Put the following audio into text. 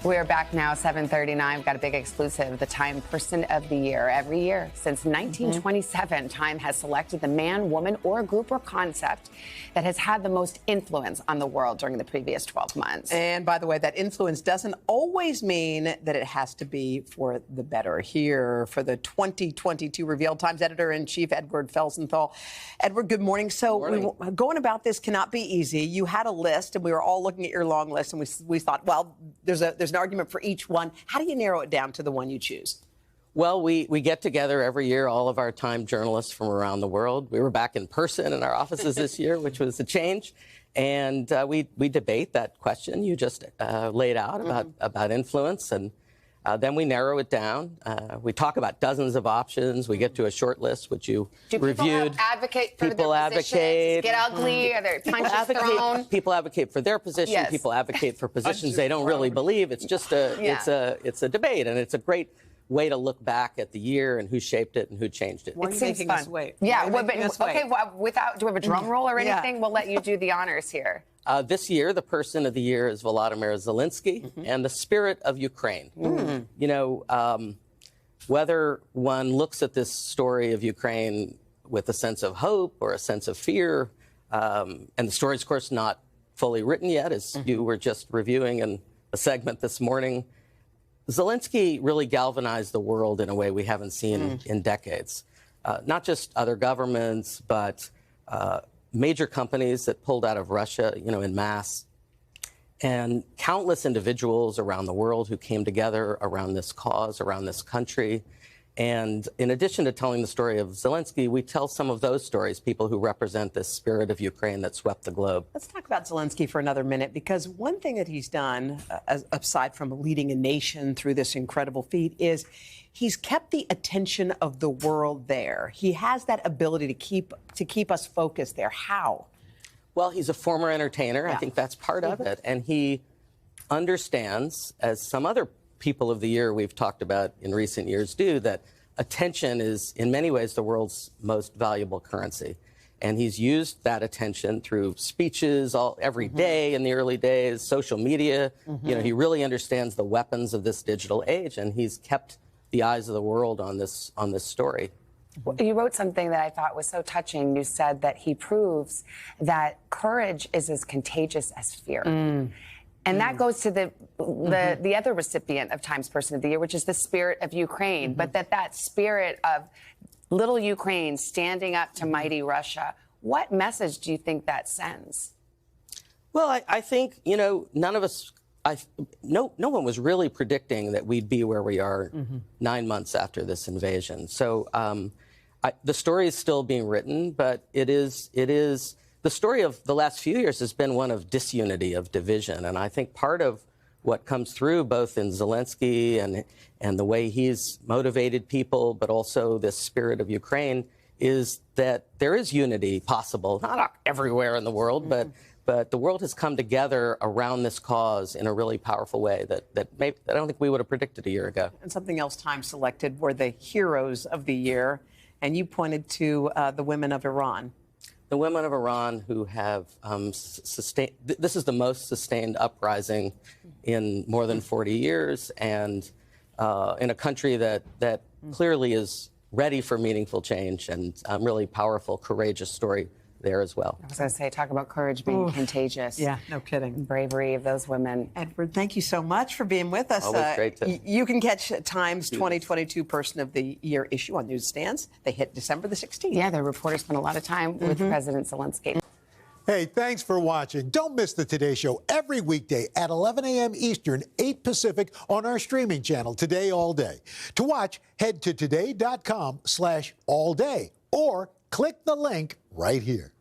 We're back now, 7:39. We've got a big exclusive, the Time Person of the Year. Every year since 1927, Time has selected the man, woman, or group or concept that has had the most influence on the world during the previous 12 months. And by the way, that influence doesn't always mean that it has to be for the better. Here for the 2022 reveal, Times editor-in-chief Edward Felsenthal. Edward, good morning. So going about this cannot be easy. You had a list, and we were all looking at your long list, and we thought, well, there's an argument for each one. How do you narrow it down to the one you choose? Well, we get together every year, all of our Time journalists from around the world. We were back in person in our offices this year, which was a change. And we debate that question you just laid out about influence. And then we narrow it down. We talk about dozens of options. We get to a short list, which you reviewed. Do people advocate for their positions? Get ugly? Are there punches thrown? People advocate for their position. Yes. People advocate for positions they don't really believe. It's just it's a debate, and it's a great way to look back at the year and who shaped it and who changed it. Why are you making us wait? Yeah, okay, well, do we have a drum roll or anything? We'll let you do the honors here. This year, the person of the year is Volodymyr Zelenskyy and the spirit of Ukraine. You know, whether one looks at this story of Ukraine with a sense of hope or a sense of fear, and the story is, of course, not fully written yet, as you were just reviewing in a segment this morning, Zelenskyy really galvanized the world in a way we haven't seen in decades. Not just other governments, but major companies that pulled out of Russia, you know, en masse, and countless individuals around the world who came together around this cause, around this country. And in addition to telling the story of Zelenskyy, we tell some of those stories, people who represent this spirit of Ukraine that swept the globe. Let's talk about Zelenskyy for another minute, because one thing that he's done, aside from leading a nation through this incredible feat, is he's kept the attention of the world there. He has that ability to keep us focused there. How? Well, he's a former entertainer. I think that's part of it. And he understands, as some other people of the year we've talked about in recent years do, that attention is in many ways the world's most valuable currency. And he's used that attention through speeches every day in the early days, social media. You know, he really understands the weapons of this digital age, and he's kept the eyes of the world on this story. You wrote something that I thought was so touching. You said that he proves that courage is as contagious as fear. And that goes to the other recipient of Time's Person of the Year, which is the spirit of Ukraine. But that spirit of little Ukraine standing up to mighty Russia, what message do you think that sends? Well, I think, you know, none of us, no one was really predicting that we'd be where we are 9 months after this invasion. So the story is still being written, but it is. The story of the last few years has been one of disunity, of division. And I think part of what comes through both in Zelenskyy and the way he's motivated people, but also this spirit of Ukraine, is that there is unity possible, not everywhere in the world, but the world has come together around this cause in a really powerful way that maybe, I don't think we would have predicted a year ago. And something else Time selected were the heroes of the year. And you pointed to the women of Iran. The women of Iran who have sustained, this is the most sustained uprising in more than 40 years, and in a country that clearly is ready for meaningful change, and really powerful, courageous story there as well. I was going to say, talk about courage being contagious. Yeah, no kidding. The bravery of those women. Edward, thank you so much for being with us. Always great to you can catch Time's 2022 Person of the Year issue on newsstands. They hit December the 16th. Yeah, the reporters spent a lot of time with President Zelenskyy. Hey, thanks for watching. Don't miss the Today Show every weekday at 11 a.m. Eastern, 8 Pacific on our streaming channel, Today All Day. To watch, head to today.com/allday or click the link right here.